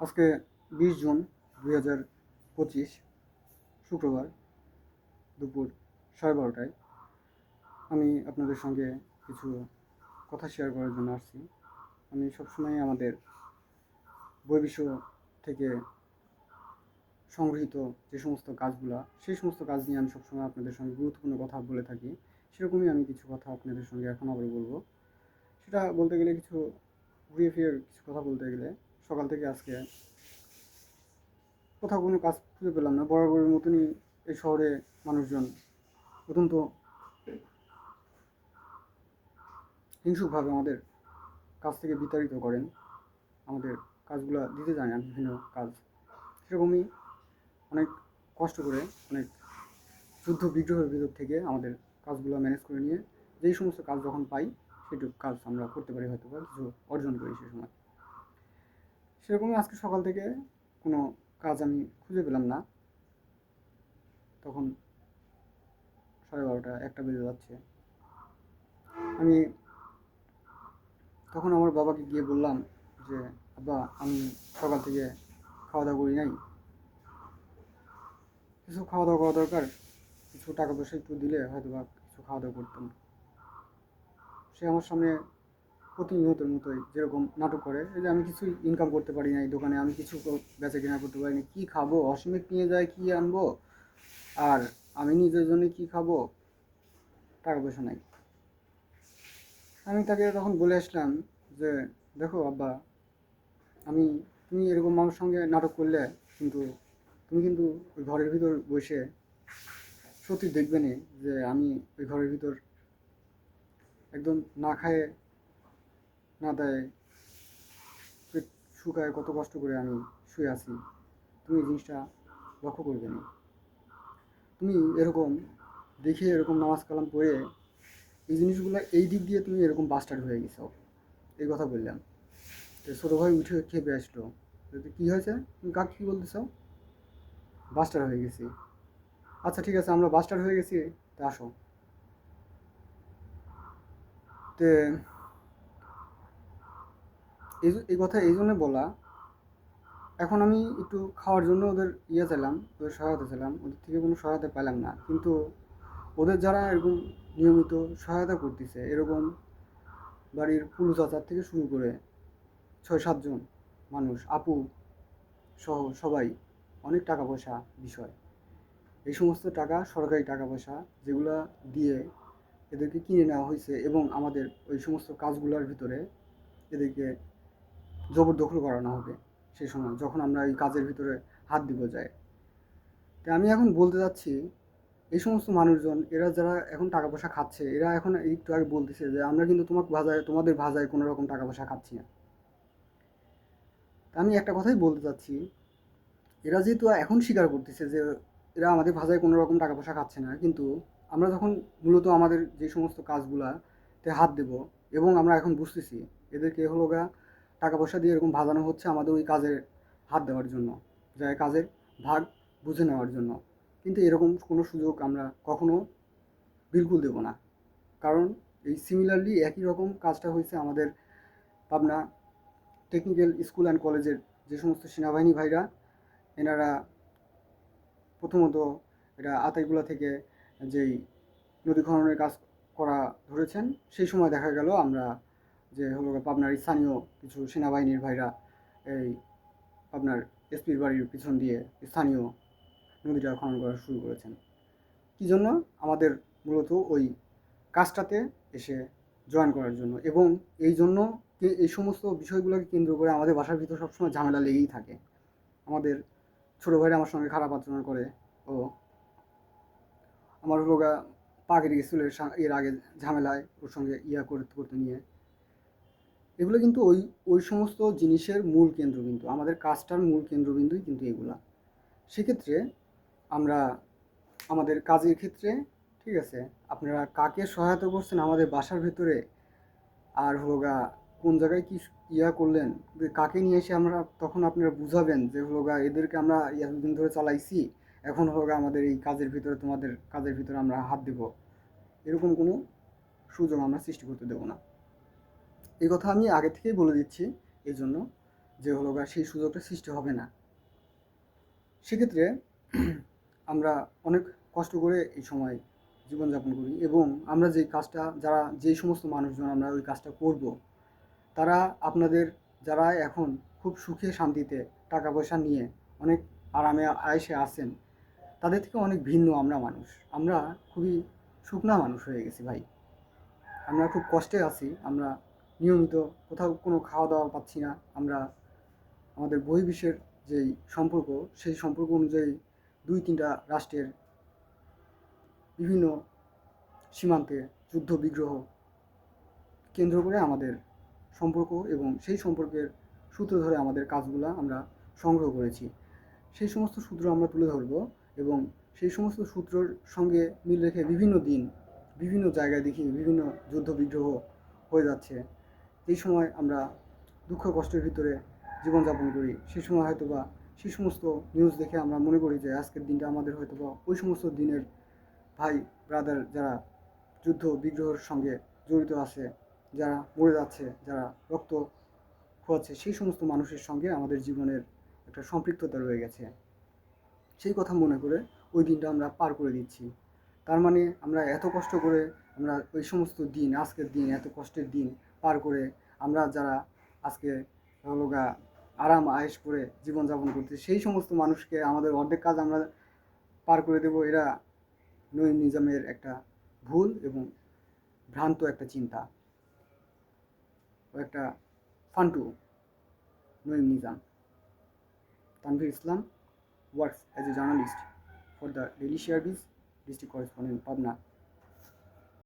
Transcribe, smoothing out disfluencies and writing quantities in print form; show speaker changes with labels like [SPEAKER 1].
[SPEAKER 1] আজকে 20 জুন 2025 শুক্রবার দুপুর 12:30টায় আমি আপনাদের সঙ্গে কিছু কথা শেয়ার করার জন্য আসছি। আমি সবসময় আমাদের বই বিশ্ব থেকে সংগৃহীত যে সমস্ত কাজগুলো, সেই সমস্ত কাজ নিয়ে আমি সবসময় আপনাদের সঙ্গে গুরুত্বপূর্ণ কথা বলে থাকি। সেরকমই আমি কিছু কথা আপনাদের সঙ্গে এখন আবার বলবো। সেটা বলতে গেলে কিছু ঘুরিয়ে ফিরে কিছু কথা বলতে গেলে সকাল থেকে আজকে কোথাও কোনো কাজ খুঁজে পেলাম না। বরাবরের মতনই এই শহরে মানুষজন অত্যন্ত হিংসুকভাবে আমাদের কাজ থেকে বিতাড়িত করেন, আমাদের কাজগুলো দিতে চায় না, বিভিন্ন কাজ। সেরকমই অনেক কষ্ট করে, অনেক যুদ্ধ বিগ্রহের ভিতর থেকে আমাদের কাজগুলো ম্যানেজ করে নিয়ে যেই সমস্ত কাজ যখন পাই সেটুকু কাজ আমরা করতে পারি, হয়তো বা কিছু অর্জন করি সে সময়। সেরকমই আজকে সকাল থেকে কোনো কাজ আমি খুঁজে পেলাম না। তখন 12:30 একটা বেজে যাচ্ছে। আমি তখন আমার বাবাকে গিয়ে বললাম যে, আব্বা, আমি সকাল থেকে খাওয়া দাওয়া করি নাই, কিছু খাওয়া দাওয়া করা দরকার, কিছু টাকা পয়সা একটু দিলে হয়তো বা কিছু খাওয়া দাওয়া করতাম। সে আমার সামনে প্রতিনিয়তের মতোই যেরকম নাটক করে, এই যে আমি কিছুই ইনকাম করতে পারি নাই দোকানে, আমি কিছু বেচা কেনা করতে পারিনি, কী খাবো, অসীমিত নিয়ে যায় কী আনবো, আর আমি নিজের জন্য কী খাবো, টাকা পয়সা নাই। আমি তাকে তখন বলে আসলাম যে, দেখো আব্বা, আমি তুমি এরকম আমার সঙ্গে নাটক করলে কিন্তু তুমি কিন্তু ওই ঘরের ভিতর বসে সত্যি দেখবে নি যে আমি ওই ঘরের ভিতর একদম না খায়ে না দেয় পেট শুকায় কত কষ্ট করে আমি শুয়ে আছি। তুমি এই জিনিসটা লক্ষ্য করবে না। তুমি এরকম দেখে এরকম নামাজ কালাম পড়ে এই জিনিসগুলো এই দিক দিয়ে তুমি এরকম বাস্টার্ড হয়ে গেছো, এই কথা বললাম। তো ছোটো ভাই উঠে খেপে আসলো, কী হয়েছে, তুমি কাকে কী বলতেছো? বাস্টার হয়ে গেছি। আচ্ছা ঠিক আছে, আমরা বাস্টার হয়ে গেছি, তা আসো। তে এই কথা এই জন্য বলা, এখন আমি একটু খাওয়ার জন্য ওদের চাইলাম, ওদের সহায়তা চাইলাম, ওদের থেকে কোনো সহায়তা পেলাম না। কিন্তু ওদের যারা এরকম নিয়মিত সহায়তা করতেছে, এরকম বাড়ির পুলু চাচার থেকে শুরু করে 6-7 জন মানুষ, আপু সহ সবাই, অনেক টাকা পয়সা বিষয়। এই সমস্ত টাকা সরকারি টাকা পয়সা, যেগুলো দিয়ে এদেরকে কিনে নেওয়া হয়েছে এবং আমাদের ওই সমস্ত কাজগুলোর ভিতরে এদেরকে জবরদখল করানো হবে সেই সময় যখন আমরা এই কাজের ভিতরে হাত দিব যায়। তাই আমি এখন বলতে যাচ্ছি, এই সমস্ত মানুষজন, এরা যারা এখন টাকা পয়সা খাচ্ছে, এরা এখন একটু আগে বলতেছে যে আমরা কিন্তু তোমাদের ভাষায় কোনো রকম টাকা পয়সা খাচ্ছি না। তা আমি একটা কথাই বলতে চাচ্ছি, এরা যেহেতু এখন স্বীকার করতেছে যে এরা আমাদের ভাষায় কোনো রকম টাকা পয়সা খাচ্ছে না, কিন্তু আমরা যখন মূলত আমাদের যে সমস্ত কাজগুলাতে হাত দেব এবং আমরা এখন বুঝতেছি এদেরকে হলো গা টাকা পয়সা দিয়ে এরকম ভাজানো হচ্ছে আমাদের ওই কাজের হাত দেওয়ার জন্য, যা কাজের ভাগ বুঝে নেওয়ার জন্য, কিন্তু এরকম কোনো সুযোগ আমরা কখনো বিলকুল দেব না। কারণ এই সিমিলারলি একই রকম কাজটা হয়েছে আমাদের পাবনা টেকনিক্যাল স্কুল অ্যান্ড কলেজের যে সমস্ত সেনাবাহিনী ভাইরা, এনারা প্রথমত এটা আতাইগুলা থেকে যেই নদী খননের কাজ করা ধরেছেন, সেই সময় দেখা গেল আমরা যে হলো পাবনার স্থানীয় কিছু সেনাবাহিনীর ভাইরা এই আপনার এসপির বাড়ির পিছন দিয়ে স্থানীয় নদীটা খনন করা শুরু করেছেন। কী জন্য? আমাদের মূলত ওই কাজটাতে এসে জয়েন করার জন্য। এবং এই জন্য এই সমস্ত বিষয়গুলোকে কেন্দ্র করে আমাদের বাসার ভিতর সবসময় ঝামেলা লেগেই থাকে। আমাদের ছোটো ভাইরা আমার সঙ্গে খারাপ আচরণ করে, ও আমার হলো পা কেটে গেছিলো এর আগে ঝামেলায় ওর সঙ্গে করতে করতে নিয়ে। এগুলো কিন্তু ওই ওই সমস্ত জিনিসের মূল কেন্দ্রবিন্দু, আমাদের কাজটার মূল কেন্দ্রবিন্দুই কিন্তু এগুলা। সেক্ষেত্রে আমরা আমাদের কাজের ক্ষেত্রে, ঠিক আছে, আপনারা কাকে সহায়তা করছেন আমাদের বাসার ভেতরে, আর হলো কোন জায়গায় কি করলেন, কাকে নিয়ে এসে আমরা তখন আপনারা বুঝাবেন যে হলো এদেরকে আমরা এতদিন ধরে চালাইছি, এখন হলো আমাদের এই কাজের ভিতরে, তোমাদের কাজের ভিতরে আমরা হাত দেব, এরকম কোনো সুযোগ আমরা সৃষ্টি করতে দেবো না। এই কথা আমি আগে থেকেই বলে দিচ্ছি। এই জন্য যে হলো গা সেই সুযোগটা সৃষ্টি হবে না। সেক্ষেত্রে আমরা অনেক কষ্ট করে এই সময় জীবনযাপন করি, এবং আমরা যেই কাজটা, যারা যেই সমস্ত মানুষজন আমরা ওই কাজটা করব, তারা আপনাদের যারা এখন খুব সুখে শান্তিতে টাকা পয়সা নিয়ে অনেক আরামে আয়েসে আছেন, তাদের থেকে অনেক ভিন্ন আমরা মানুষ। আমরা খুবই শুকনা মানুষ হয়ে গেছি ভাই। আমরা খুব কষ্টে আছি। আমরা নিয়মিত কোথাও কোনো খাওয়া দাওয়া পাচ্ছি না। আমরা আমাদের বহির্বিশ্বের যেই সম্পর্ক, সেই সম্পর্ক অনুযায়ী ২-৩টা রাষ্ট্রের বিভিন্ন সীমান্তে যুদ্ধ বিগ্রহ কেন্দ্র করে আমাদের সম্পর্ক, এবং সেই সম্পর্কের সূত্র ধরে আমাদের কাজগুলা আমরা সংগ্রহ করেছি। সেই সমস্ত সূত্র আমরা তুলে ধরব, এবং সেই সমস্ত সূত্রর সঙ্গে মিল রেখে বিভিন্ন দিন বিভিন্ন জায়গায় দেখি বিভিন্ন যুদ্ধ বিগ্রহ হয়ে যাচ্ছে। এই সময় আমরা দুঃখ কষ্টের ভিতরে জীবনযাপন করি। সেই সময় হয়তোবা সেই সমস্ত নিউজ দেখে আমরা মনে করি যে আজকের দিনটা আমাদের হয়তোবা ওই সমস্ত দিনের ভাই ব্রাদার যারা যুদ্ধ বিগ্রহের সঙ্গে জড়িত আছে, যারা মরে যাচ্ছে, যারা রক্ত খোয়াচ্ছে, সেই সমস্ত মানুষের সঙ্গে আমাদের জীবনের একটা সম্পৃক্ততা রয়ে গেছে। সেই কথা মনে করে ওই দিনটা আমরা পার করে দিচ্ছি। তার মানে আমরা এত কষ্ট করে আমরা ওই সমস্ত দিন, আজকের দিন, এত কষ্টের দিন পার করে আমরা যারা আজকে হলো গা আরাম আয়েশ করে জীবনযাপন করছি, সেই সমস্ত মানুষকে আমাদের অর্ধেক কাজ আমরা পার করে দেবো, এরা নঈম নিজামের একটা ভুল এবং ভ্রান্ত একটা চিন্তা ও একটা ফান্টু নঈম নিজাম। তানভীর ইসলাম works as a journalist for the Daily Share Biz, district correspondent, Pabna.